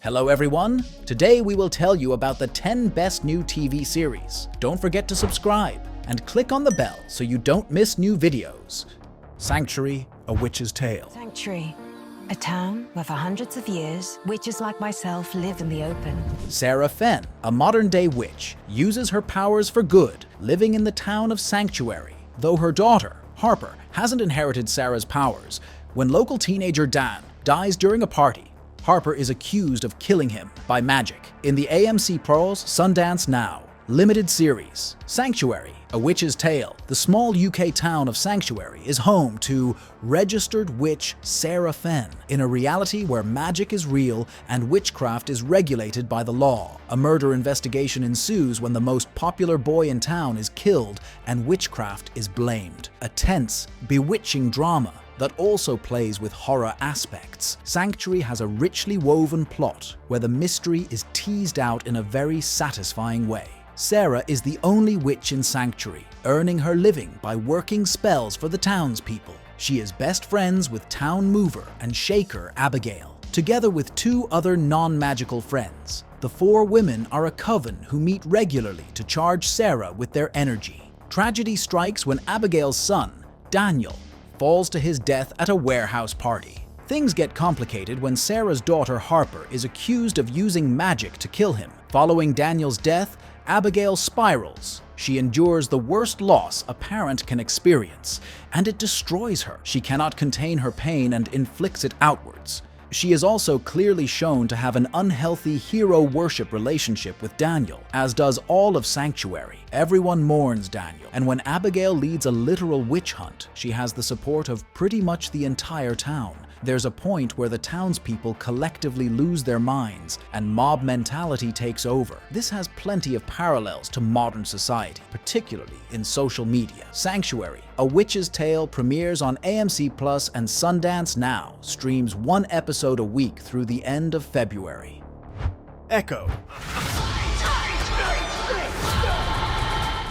Hello everyone! Today we will tell you about the 10 best new TV series. Don't forget to subscribe and click on the bell so you don't miss new videos. Sanctuary, A Witch's Tale. Sanctuary, a town where for hundreds of years, witches like myself live in the open. Sarah Fenn, a modern-day witch, uses her powers for good, living in the town of Sanctuary. Though her daughter, Harper, hasn't inherited Sarah's powers, when local teenager Dan dies during a party, Harper is accused of killing him by magic. In the AMC Pearls Sundance Now limited series, Sanctuary, A Witch's Tale, the small UK town of Sanctuary is home to registered witch Sarah Fenn in a reality where magic is real and witchcraft is regulated by the law. A murder investigation ensues when the most popular boy in town is killed and witchcraft is blamed. A tense, bewitching drama that also plays with horror aspects. Sanctuary has a richly woven plot where the mystery is teased out in a very satisfying way. Sarah is the only witch in Sanctuary, earning her living by working spells for the townspeople. She is best friends with town mover and shaker Abigail, together with two other non-magical friends. The four women are a coven who meet regularly to charge Sarah with their energy. Tragedy strikes when Abigail's son, Daniel, falls to his death at a warehouse party. Things get complicated when Sarah's daughter Harper is accused of using magic to kill him. Following Daniel's death, Abigail spirals. She endures the worst loss a parent can experience, and it destroys her. She cannot contain her pain and inflicts it outwards. She is also clearly shown to have an unhealthy hero worship relationship with Daniel, as does all of Sanctuary. Everyone mourns Daniel, and when Abigail leads a literal witch hunt, she has the support of pretty much the entire town. There's a point where the townspeople collectively lose their minds and mob mentality takes over. This has plenty of parallels to modern society, particularly in social media. Sanctuary, A Witch's Tale premieres on AMC Plus and Sundance Now, streams one episode a week through the end of February. Echo.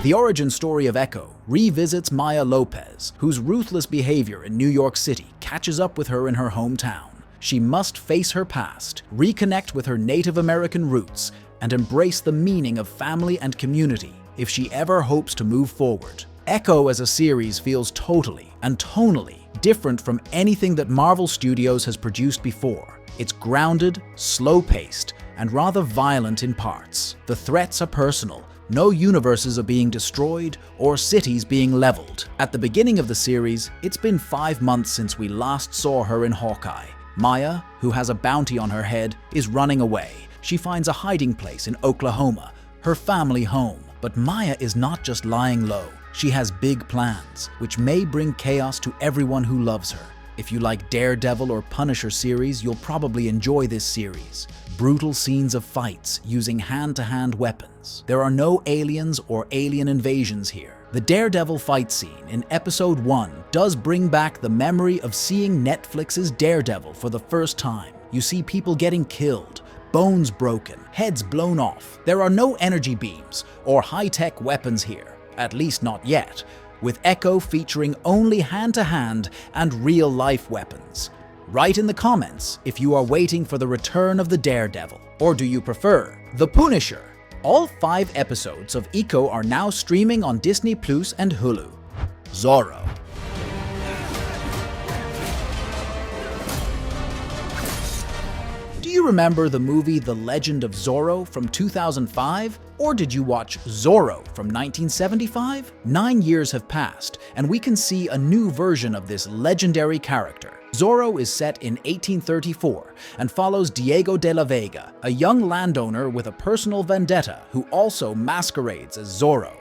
The origin story of Echo revisits Maya Lopez, whose ruthless behavior in New York City catches up with her in her hometown. She must face her past, reconnect with her Native American roots, and embrace the meaning of family and community if she ever hopes to move forward. Echo as a series feels totally and tonally different from anything that Marvel Studios has produced before. It's grounded, slow-paced, and rather violent in parts. The threats are personal. No universes are being destroyed or cities being leveled. At the beginning of the series, it's been 5 months since we last saw her in Hawkeye. Maya, who has a bounty on her head, is running away. She finds a hiding place in Oklahoma, her family home. But Maya is not just lying low. She has big plans, which may bring chaos to everyone who loves her. If you like Daredevil or Punisher series, you'll probably enjoy this series. Brutal scenes of fights using hand-to-hand weapons. There are no aliens or alien invasions here. The Daredevil fight scene in episode 1 does bring back the memory of seeing Netflix's Daredevil for the first time. You see people getting killed, bones broken, heads blown off. There are no energy beams or high-tech weapons here, at least not yet, with Echo featuring only hand-to-hand and real-life weapons. Write in the comments if you are waiting for the return of the Daredevil, or do you prefer the Punisher? All 5 episodes of Echo are now streaming on Disney Plus and Hulu. Zorro. Do you remember the movie The Legend of Zorro from 2005? Or did you watch Zorro from 1975? 9 years have passed, and we can see a new version of this legendary character. Zorro is set in 1834 and follows Diego de la Vega, a young landowner with a personal vendetta who also masquerades as Zorro,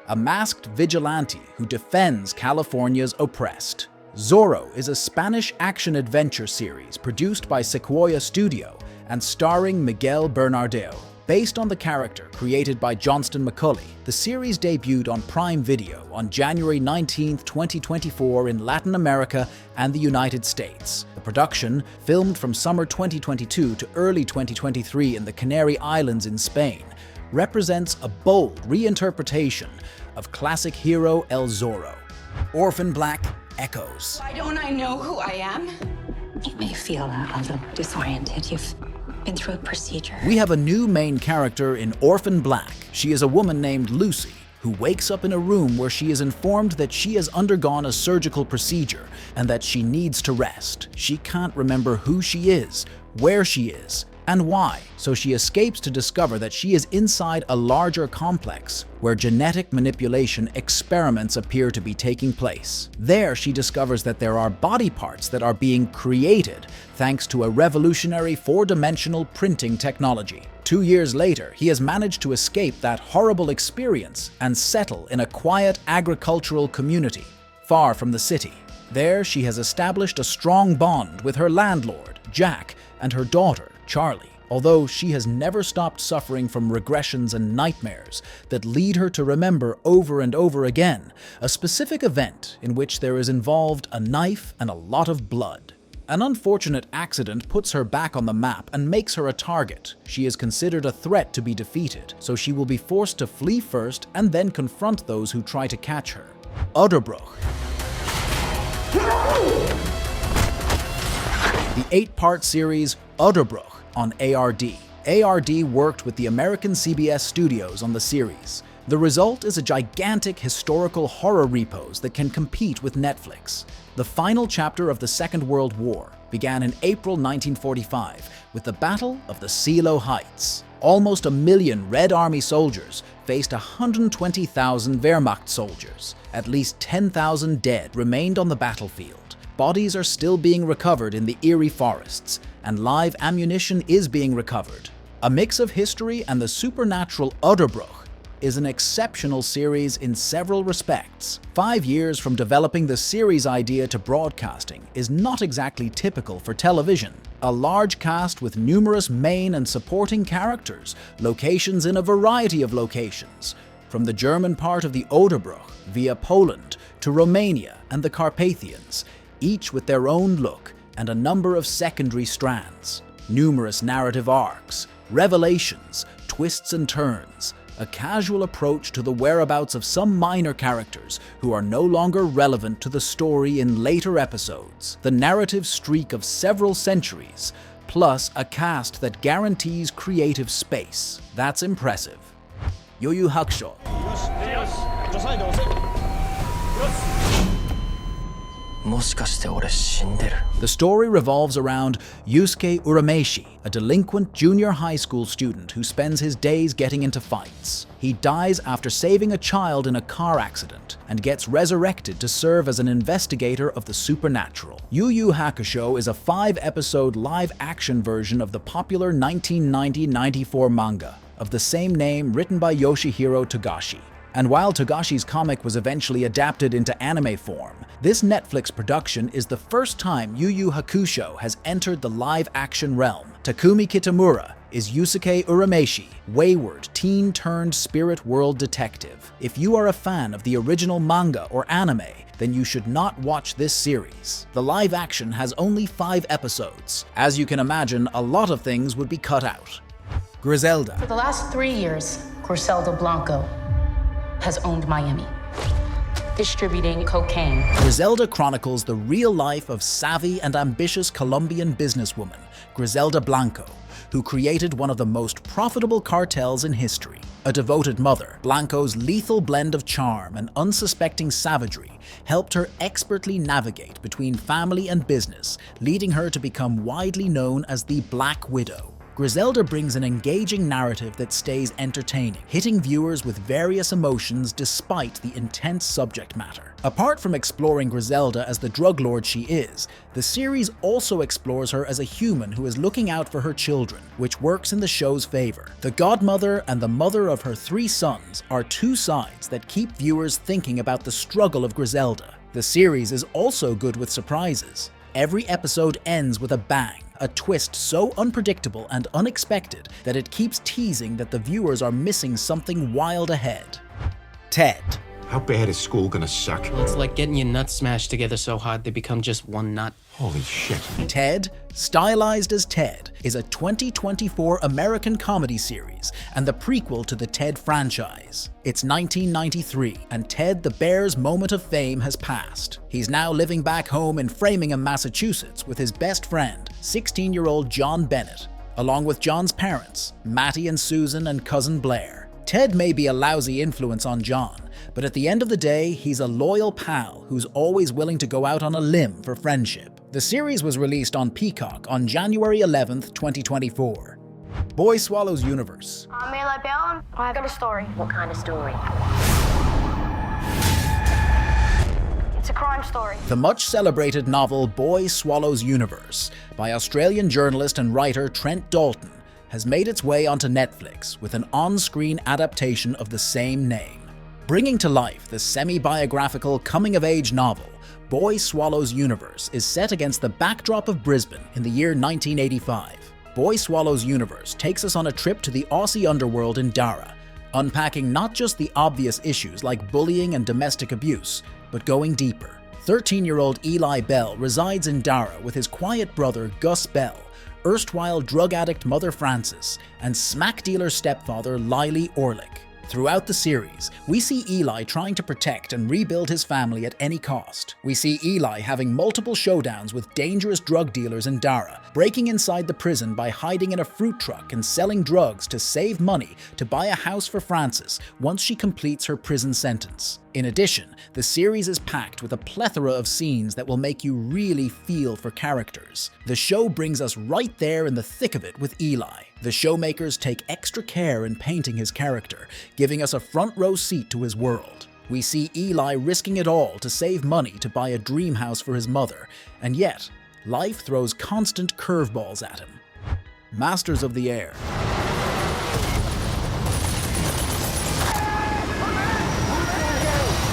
a masked vigilante who defends California's oppressed. Zorro is a Spanish action-adventure series produced by Sequoia Studio and starring Miguel Bernardeo. Based on the character created by Johnston McCulley, the series debuted on Prime Video on January 19, 2024 in Latin America and the United States. The production, filmed from summer 2022 to early 2023 in the Canary Islands in Spain, represents a bold reinterpretation of classic hero El Zorro. Orphan Black echoes. Why don't I know who I am? You may feel a little disoriented. You've been through a procedure. We have a new main character in Orphan Black. She is a woman named Lucy, who wakes up in a room where she is informed that she has undergone a surgical procedure and that she needs to rest. She can't remember who she is, where she is, and why, so she escapes to discover that she is inside a larger complex where genetic manipulation experiments appear to be taking place. There, she discovers that there are body parts that are being created thanks to a revolutionary four-dimensional printing technology. 2 years later, he has managed to escape that horrible experience and settle in a quiet agricultural community, far from the city. There, she has established a strong bond with her landlord, Jack, and her daughter, Charlie, although she has never stopped suffering from regressions and nightmares that lead her to remember over and over again a specific event in which there is involved a knife and a lot of blood. An unfortunate accident puts her back on the map and makes her a target. She is considered a threat to be defeated, so she will be forced to flee first and then confront those who try to catch her. Oderbruch. The 8-part series Oderbruch on ARD. ARD worked with the American CBS studios on the series. The result is a gigantic historical horror repose that can compete with Netflix. The final chapter of the Second World War began in April 1945 with the Battle of the Silo Heights. Almost 1 million Red Army soldiers faced 120,000 Wehrmacht soldiers. At least 10,000 dead remained on the battlefield. Bodies are still being recovered in the eerie forests, and live ammunition is being recovered. A mix of history and the supernatural Oderbruch is an exceptional series in several respects. 5 years from developing the series idea to broadcasting is not exactly typical for television. A large cast with numerous main and supporting characters, locations in a variety of locations, from the German part of the Oderbruch via Poland to Romania and the Carpathians, each with their own look and a number of secondary strands, numerous narrative arcs, revelations, twists and turns, a casual approach to the whereabouts of some minor characters who are no longer relevant to the story in later episodes, the narrative streak of several centuries, plus a cast that guarantees creative space. That's impressive. Yu Hakusho. The story revolves around Yusuke Urameshi, a delinquent junior high school student who spends his days getting into fights. He dies after saving a child in a car accident and gets resurrected to serve as an investigator of the supernatural. Yu Hakusho is a 5-episode live-action version of the popular 1990-94 manga of the same name written by Yoshihiro Togashi. And while Togashi's comic was eventually adapted into anime form, this Netflix production is the first time Yu Hakusho has entered the live-action realm. Takumi Kitamura is Yusuke Urameshi, wayward, teen-turned-spirit world detective. If you are a fan of the original manga or anime, then you should not watch this series. The live action has only 5 episodes. As you can imagine, a lot of things would be cut out. Griselda. For the last 3 years, Griselda Blanco has owned Miami, distributing cocaine. Griselda chronicles the real life of savvy and ambitious Colombian businesswoman, Griselda Blanco, who created one of the most profitable cartels in history. A devoted mother, Blanco's lethal blend of charm and unsuspecting savagery helped her expertly navigate between family and business, leading her to become widely known as the Black Widow. Griselda brings an engaging narrative that stays entertaining, hitting viewers with various emotions despite the intense subject matter. Apart from exploring Griselda as the drug lord she is, the series also explores her as a human who is looking out for her children, which works in the show's favor. The godmother and the mother of her 3 sons are 2 sides that keep viewers thinking about the struggle of Griselda. The series is also good with surprises. Every episode ends with a bang, a twist so unpredictable and unexpected that it keeps teasing that the viewers are missing something wild ahead. Ted. How bad is school gonna suck? Well, it's like getting your nuts smashed together so hard they become just one nut. Holy shit. Ted, stylized as Ted, is a 2024 American comedy series and the prequel to the Ted franchise. It's 1993, and Ted the Bear's moment of fame has passed. He's now living back home in Framingham, Massachusetts with his best friend, 16-year-old John Bennett. along with John's parents, Mattie and Susan and cousin Blair. Ted may be a lousy influence on John, but at the end of the day, he's a loyal pal who's always willing to go out on a limb for friendship. The series was released on Peacock on January 11th, 2024. Boy Swallows Universe. I'm Eli Bell. I've got a story. What kind of story? It's a crime story. The much-celebrated novel Boy Swallows Universe by Australian journalist and writer Trent Dalton has made its way onto Netflix with an on-screen adaptation of the same name. Bringing to life the semi-biographical coming-of-age novel, Boy Swallows Universe is set against the backdrop of Brisbane in the year 1985. Boy Swallows Universe takes us on a trip to the Aussie underworld in Dara, unpacking not just the obvious issues like bullying and domestic abuse, but going deeper. 13-year-old Eli Bell resides in Dara with his quiet brother Gus Bell, erstwhile drug addict mother Frances, and smack dealer stepfather Lily Orlick. Throughout the series, we see Eli trying to protect and rebuild his family at any cost. We see Eli having multiple showdowns with dangerous drug dealers in Dara, breaking inside the prison by hiding in a fruit truck and selling drugs to save money to buy a house for Frances once she completes her prison sentence. In addition, the series is packed with a plethora of scenes that will make you really feel for characters. The show brings us right there in the thick of it with Eli. The showmakers take extra care in painting his character, giving us a front row seat to his world. We see Eli risking it all to save money to buy a dream house for his mother, and yet, life throws constant curveballs at him. Masters of the Air.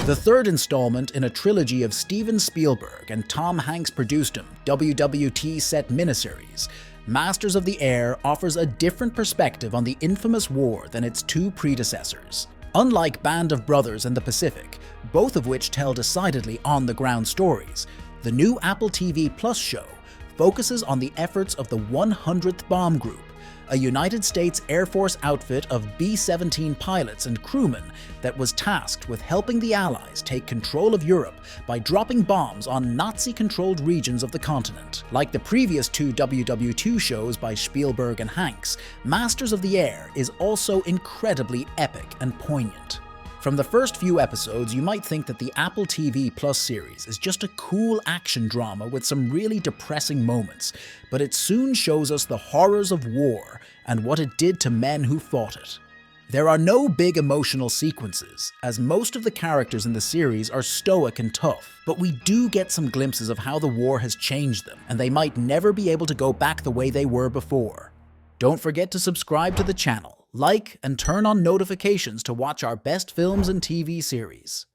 The third installment in a trilogy of Steven Spielberg and Tom Hanks produced WWT set miniseries, Masters of the Air offers a different perspective on the infamous war than its two predecessors. Unlike Band of Brothers and The Pacific, both of which tell decidedly on-the-ground stories, the new Apple TV Plus show focuses on the efforts of the 100th Bomb Group, a United States Air Force outfit of B-17 pilots and crewmen that was tasked with helping the Allies take control of Europe by dropping bombs on Nazi-controlled regions of the continent. Like the previous two WW2 shows by Spielberg and Hanks, Masters of the Air is also incredibly epic and poignant. From the first few episodes, you might think that the Apple TV Plus series is just a cool action drama with some really depressing moments, but it soon shows us the horrors of war and what it did to men who fought it. There are no big emotional sequences, as most of the characters in the series are stoic and tough, but we do get some glimpses of how the war has changed them, and they might never be able to go back the way they were before. Don't forget to subscribe to the channel, like, and turn on notifications to watch our best films and TV series.